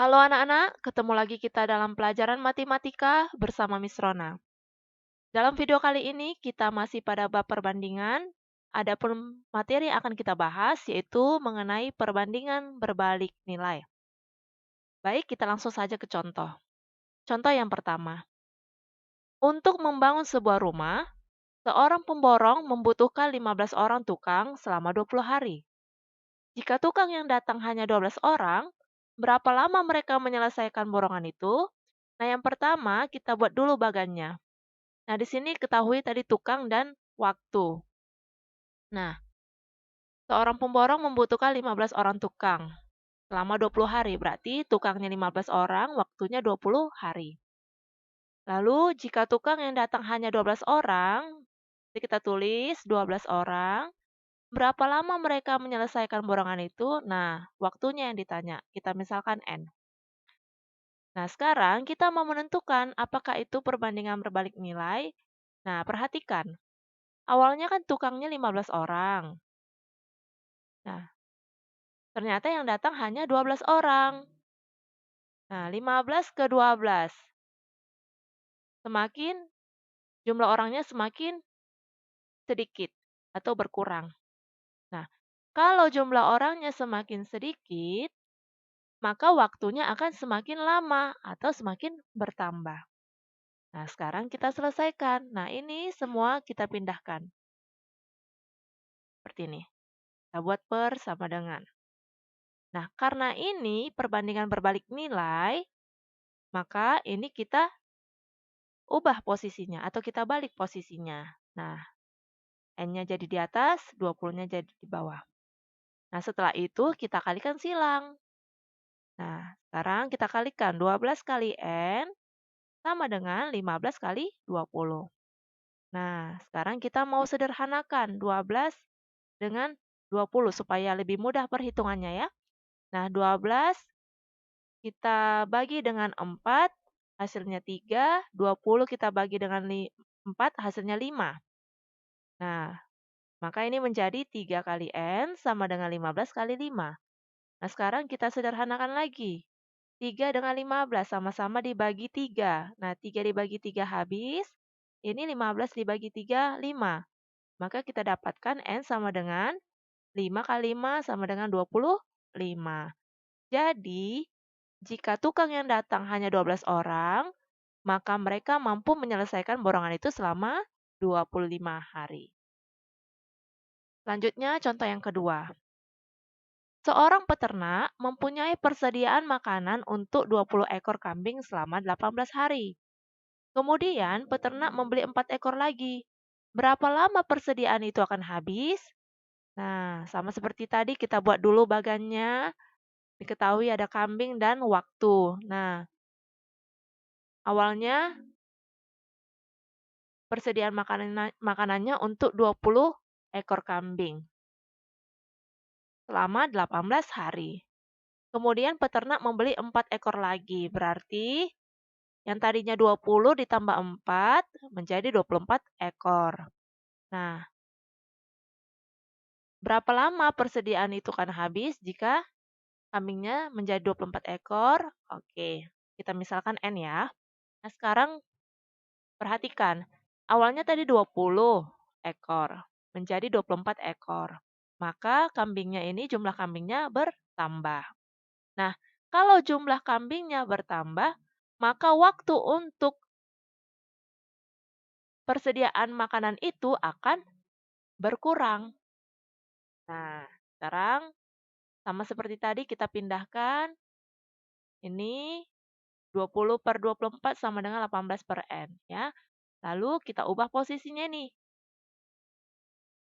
Halo anak-anak, ketemu lagi kita dalam pelajaran matematika bersama Miss Rona. Dalam video kali ini kita masih pada bab perbandingan. Adapun materi yang akan kita bahas yaitu mengenai perbandingan berbalik nilai. Baik, kita langsung saja ke contoh. Contoh yang pertama. Untuk membangun sebuah rumah, seorang pemborong membutuhkan 15 orang tukang selama 20 hari. Jika tukang yang datang hanya 12 orang, berapa lama mereka menyelesaikan borongan itu? Nah, yang pertama kita buat dulu bagannya. Nah, di sini ketahui tadi tukang dan waktu. Nah, seorang pemborong membutuhkan 15 orang tukang selama 20 hari. Berarti tukangnya 15 orang, waktunya 20 hari. Lalu, jika tukang yang datang hanya 12 orang, jadi kita tulis 12 orang. Berapa lama mereka menyelesaikan borongan itu? Nah, waktunya yang ditanya. Kita misalkan N. Nah, sekarang kita mau menentukan apakah itu perbandingan berbalik nilai. Nah, perhatikan. Awalnya kan tukangnya 15 orang. Nah, ternyata yang datang hanya 12 orang. Nah, 15 ke 12. Semakin jumlah orangnya semakin sedikit atau berkurang. Nah, kalau jumlah orangnya semakin sedikit, maka waktunya akan semakin lama atau semakin bertambah. Nah, sekarang kita selesaikan. Nah, ini semua kita pindahkan. Seperti ini. Kita buat per sama dengan. Nah, karena ini perbandingan berbalik nilai, maka ini kita ubah posisinya atau kita balik posisinya. Nah, N-nya jadi di atas, 20-nya jadi di bawah. Nah, setelah itu kita kalikan silang. Nah, sekarang kita kalikan 12 kali N sama dengan 15 kali 20. Nah, sekarang kita mau sederhanakan 12 dengan 20 supaya lebih mudah perhitungannya ya. Nah, 12 kita bagi dengan 4, hasilnya 3. 20 kita bagi dengan 4, hasilnya 5. Nah, maka ini menjadi 3 kali N sama dengan 15 kali 5. Nah, sekarang kita sederhanakan lagi. 3 dengan 15 sama-sama dibagi 3. Nah, 3 dibagi 3 habis. Ini 15 dibagi 3, 5. Maka kita dapatkan N sama dengan 5 kali 5 sama dengan 25. Jadi, jika tukang yang datang hanya 12 orang, maka mereka mampu menyelesaikan borongan itu selama 25 hari. Selanjutnya, contoh yang kedua. Seorang peternak mempunyai persediaan makanan untuk 20 ekor kambing selama 18 hari. Kemudian, peternak membeli 4 ekor lagi. Berapa lama persediaan itu akan habis? Nah, sama seperti tadi kita buat dulu bagannya. Diketahui ada kambing dan waktu. Nah, awalnya persediaan makanannya untuk 20 ekor kambing selama 18 hari. Kemudian peternak membeli 4 ekor lagi. Berarti yang tadinya 20 ditambah 4 menjadi 24 ekor. Nah, berapa lama persediaan itu kan habis jika kambingnya menjadi 24 ekor? Oke, kita misalkan N ya. Nah, sekarang perhatikan. Awalnya tadi 20 ekor menjadi 24 ekor. Maka kambingnya ini jumlah kambingnya bertambah. Nah, kalau jumlah kambingnya bertambah, maka waktu untuk persediaan makanan itu akan berkurang. Nah, sekarang sama seperti tadi kita pindahkan. Ini 20 per 24 sama dengan 18 per N. Ya. Lalu kita ubah posisinya nih.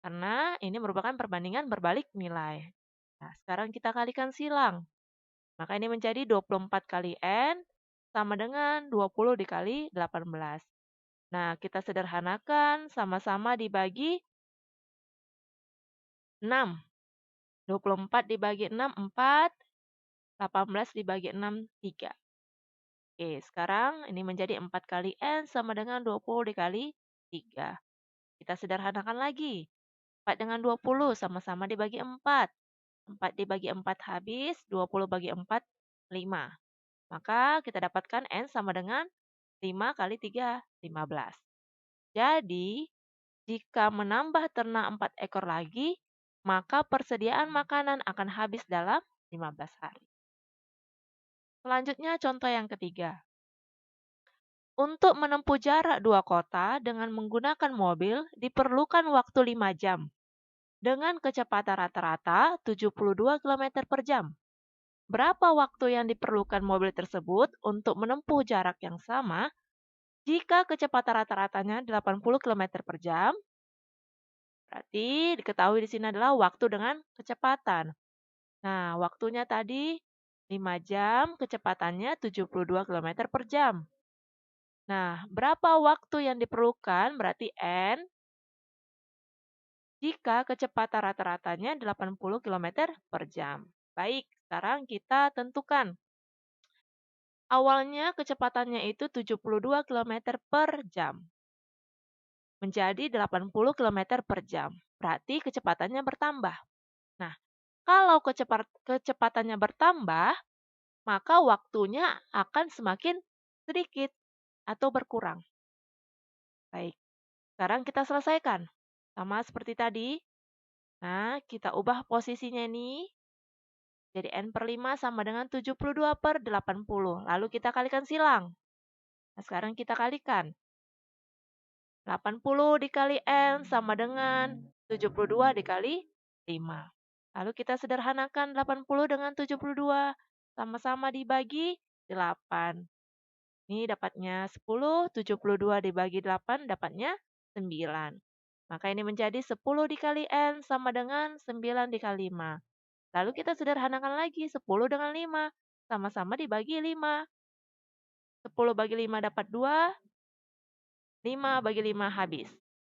Karena ini merupakan perbandingan berbalik nilai. Nah, sekarang kita kalikan silang. Maka ini menjadi 24 kali N sama dengan 20 dikali 18. Nah, kita sederhanakan sama-sama dibagi 6. 24 dibagi 6, 4. 18 dibagi 6, 3. Oke, sekarang ini menjadi 4 kali N sama dengan 20 dikali 3. Kita sederhanakan lagi. 4 dengan 20 sama-sama dibagi 4. 4 dibagi 4 habis, 20 bagi 4, 5. Maka kita dapatkan N sama dengan 5 kali 3, 15. Jadi, jika menambah ternak 4 ekor lagi, maka persediaan makanan akan habis dalam 15 hari. Selanjutnya contoh yang ketiga. Untuk menempuh jarak 2 kota dengan menggunakan mobil diperlukan waktu 5 jam dengan kecepatan rata-rata 72 km per jam. Berapa waktu yang diperlukan mobil tersebut untuk menempuh jarak yang sama jika kecepatan rata-ratanya 80 km per jam? Berarti diketahui di sini adalah waktu dengan kecepatan. Nah, waktunya tadi 5 jam, kecepatannya 72 km per jam. Nah, berapa waktu yang diperlukan? Berarti N jika kecepatan rata-ratanya 80 km per jam. Baik, sekarang kita tentukan. Awalnya kecepatannya itu 72 km per jam. Menjadi 80 km per jam. Berarti kecepatannya bertambah. Nah, kalau kecepatannya bertambah, maka waktunya akan semakin sedikit atau berkurang. Baik, sekarang kita selesaikan. Sama seperti tadi. Nah, kita ubah posisinya ini. Jadi N per 5 sama dengan 72 per 80. Lalu kita kalikan silang. Nah, sekarang kita kalikan. 80 dikali N sama dengan 72 dikali 5. Lalu kita sederhanakan 80 dengan 72. Sama-sama dibagi 8. Ini dapatnya 10, 72 dibagi 8 dapatnya 9. Maka ini menjadi 10 dikali N sama dengan 9 dikali 5. Lalu kita sederhanakan lagi 10 dengan 5. Sama-sama dibagi 5. 10 bagi 5 dapat 2. 5 bagi 5 habis.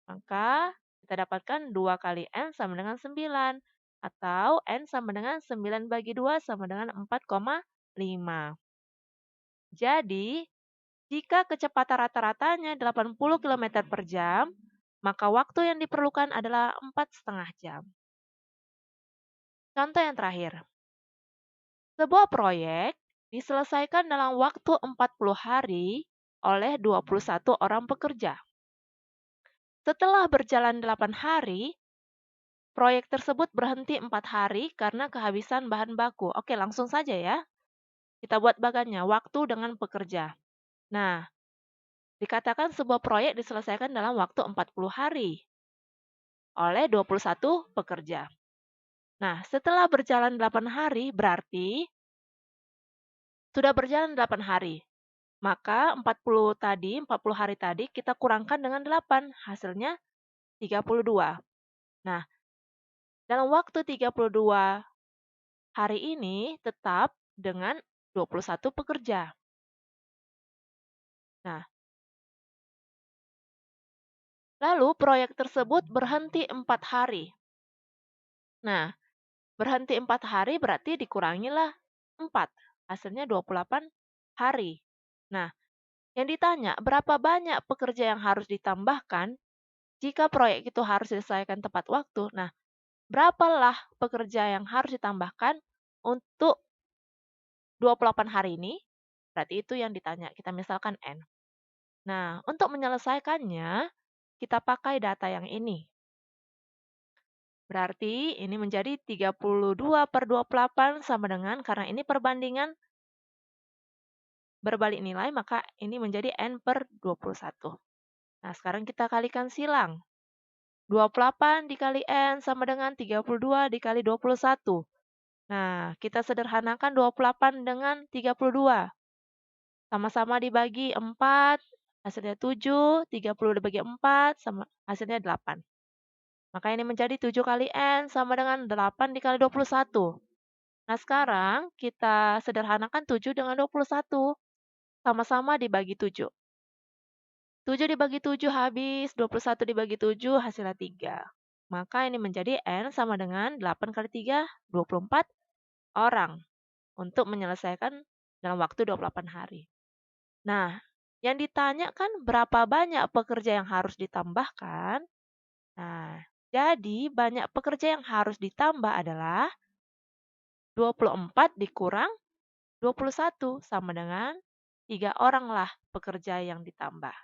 Maka kita dapatkan 2 kali N sama dengan 9. Atau N sama dengan 9 bagi 2 sama dengan 4,5. Jadi, jika kecepatan rata-ratanya 80 km per jam, maka waktu yang diperlukan adalah 4,5 jam. Contoh yang terakhir. Sebuah proyek diselesaikan dalam waktu 40 hari oleh 21 orang pekerja. Setelah berjalan 8 hari, proyek tersebut berhenti 4 hari karena kehabisan bahan baku. Oke, langsung saja ya. Kita buat bagannya, waktu dengan pekerja. Nah, dikatakan sebuah proyek diselesaikan dalam waktu 40 hari oleh 21 pekerja. Nah, setelah berjalan 8 hari berarti sudah berjalan 8 hari. Maka 40 hari tadi kita kurangkan dengan 8, hasilnya 32. Nah, dalam waktu 32 hari ini tetap dengan 21 pekerja. Nah, lalu proyek tersebut berhenti 4 hari. Nah, berhenti 4 hari berarti dikurangilah 4. Hasilnya 28 hari. Nah, yang ditanya berapa banyak pekerja yang harus ditambahkan jika proyek itu harus diselesaikan tepat waktu. Nah, berapalah pekerja yang harus ditambahkan untuk 28 hari ini? Berarti itu yang ditanya. Kita misalkan N. Nah, untuk menyelesaikannya, kita pakai data yang ini. Berarti ini menjadi 32 per 28 sama dengan, karena ini perbandingan berbalik nilai, maka ini menjadi N per 21. Nah, sekarang kita kalikan silang. 28 dikali N sama dengan 32 dikali 21. Nah, kita sederhanakan 28 dengan 32. Sama-sama dibagi 4, hasilnya 7. 30 dibagi 4, sama hasilnya 8. Maka ini menjadi 7 kali N sama dengan 8 dikali 21. Nah, sekarang kita sederhanakan 7 dengan 21. Sama-sama dibagi 7. 7 dibagi 7 habis, 21 dibagi 7 hasilnya 3. Maka ini menjadi N sama dengan 8 kali 3, 24 orang untuk menyelesaikan dalam waktu 28 hari. Nah, yang ditanya kan berapa banyak pekerja yang harus ditambahkan? Nah, jadi banyak pekerja yang harus ditambah adalah 24 dikurang 21 sama dengan 3 oranglah pekerja yang ditambah.